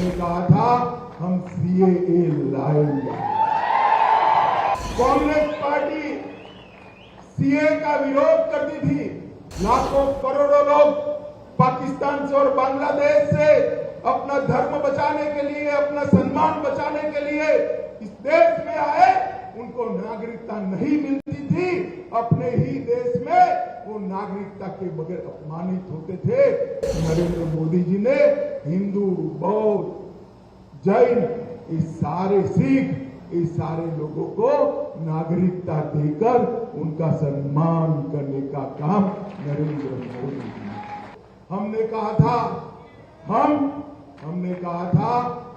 हमने कहा था हम सीएए लाएंगे। कांग्रेस पार्टी सीएए का विरोध करती थी। लाखों करोड़ों लोग पाकिस्तान से और बांग्लादेश से अपना धर्म बचाने के लिए, अपना सम्मान बचाने के लिए इस देश में आए। उनको नागरिकता नहीं मिलती थी। अपने ही देश में वो नागरिकता के बगैर अपमानित होते थे। नरेंद्र मोदी जी ने हिंदू, बौद्ध, जैन, इस सारे सिख, इस सारे लोगों को नागरिकता देकर उनका सम्मान करने का काम नरेंद्र मोदी जी ने। हमने कहा था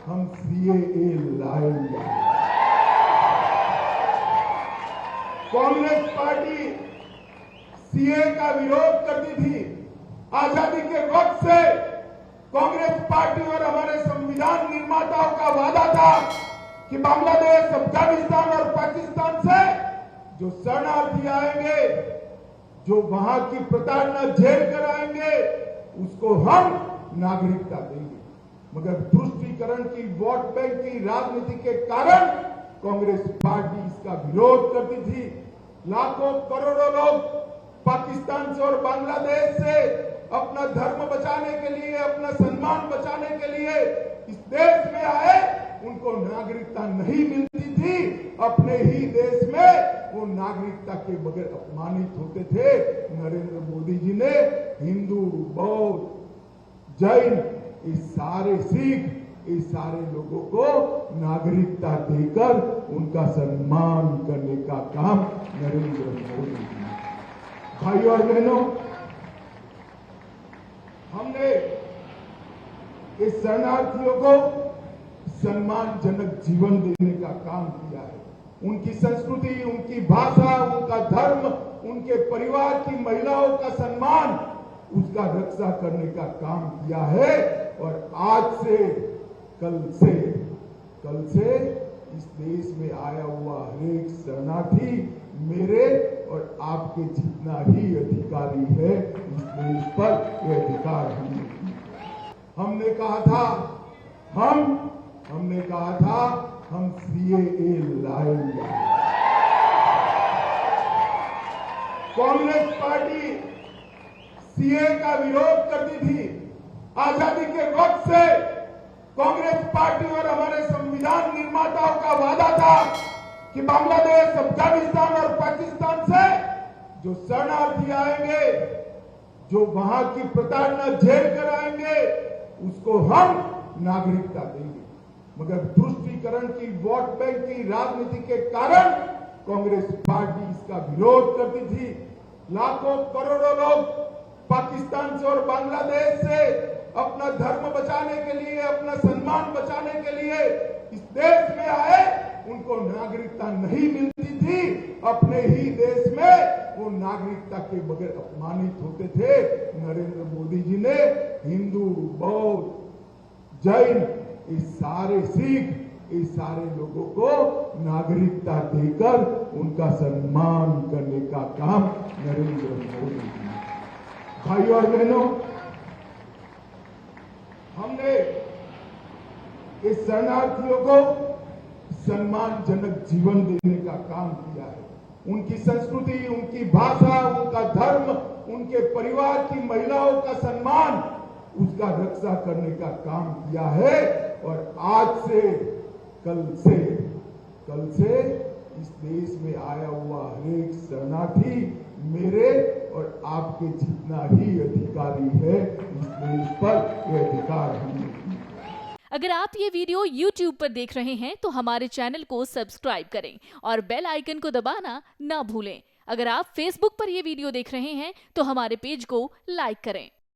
हम सीएए लाएंगे। कांग्रेस पार्टी सीएए का विरोध करती थी। आजादी के वक्त से कांग्रेस पार्टी और हमारे संविधान निर्माताओं का वादा था कि बांग्लादेश, अफगानिस्तान और पाकिस्तान से जो शरणार्थी आएंगे, जो वहां की प्रताड़ना झेल कर आएंगे, उसको हम नागरिकता देंगे। मगर तुष्टीकरण की, वोट बैंक की राजनीति के कारण कांग्रेस पार्टी इसका विरोध करती थी। लाखों करोड़ों लोग पाकिस्तान से और बांग्लादेश से अपना धर्म बचाने के लिए, अपना सम्मान बचाने के लिए इस देश में आए। उनको नागरिकता नहीं मिलती थी। अपने ही देश में वो नागरिकता के बगैर अपमानित होते थे। नरेंद्र मोदी जी ने हिंदू, बौद्ध, जैन, इस सारे सिख, इस सारे लोगों को नागरिकता देकर उनका सम्मान करने का काम नरेंद्र मोदी जी ने। भाई और बहनों, हमने इस शरणार्थियों को सम्मानजनक जीवन देने का काम किया है। उनकी संस्कृति, उनकी भाषा, उनका धर्म, उनके परिवार की महिलाओं का सम्मान, उसका रक्षा करने का काम किया है। और आज से, कल से इस देश में आया हुआ हर एक शरणार्थी मेरे और आपके जितना ही अधिकारी है। इस देश पर यह अधिकार हमने कहा था हम सीएए लाएंगे। कांग्रेस पार्टी सीएए का विरोध करती थी। आजादी के वक्त से कांग्रेस पार्टी और हमारे संविधान निर्माताओं का वादा था कि बांग्लादेश, अफगानिस्तान और पाकिस्तान से जो शरणार्थी आएंगे, जो वहां की प्रताड़ना झेल कर आएंगे, उसको हम नागरिकता देंगे। मगर तुष्टीकरण की, वोट बैंक की राजनीति के कारण कांग्रेस पार्टी इसका विरोध करती थी। लाखों करोड़ों लोग पाकिस्तान से और बांग्लादेश से अपना धर्म बचाने के लिए, अपना सम्मान बचाने के लिए इस देश में आए। उनको नागरिकता नहीं मिलती थी। अपने ही देश में वो नागरिकता के बगैर अपमानित होते थे। नरेंद्र मोदी जी ने हिंदू, बौद्ध, जैन, इस सारे सिख, इस सारे लोगों को नागरिकता देकर उनका सम्मान करने का काम नरेंद्र मोदी जी ने। भाई और बहनों, हमने इस शरणार्थियों को सम्मानजनक जीवन देने का काम किया है। उनकी संस्कृति, उनकी भाषा, उनका धर्म, उनके परिवार की महिलाओं का सम्मान, उसका रक्षा करने का काम किया है। और आज से, कल से इस देश में आया हुआ हर एक शरणार्थी मेरे और आपके जितना ही अधिकारी है। इस देश पर यह अधिकार हमने। अगर आप ये वीडियो YouTube पर देख रहे हैं तो हमारे चैनल को सब्सक्राइब करें और बेल आइकन को दबाना ना भूलें। अगर आप Facebook पर ये वीडियो देख रहे हैं तो हमारे पेज को लाइक करें।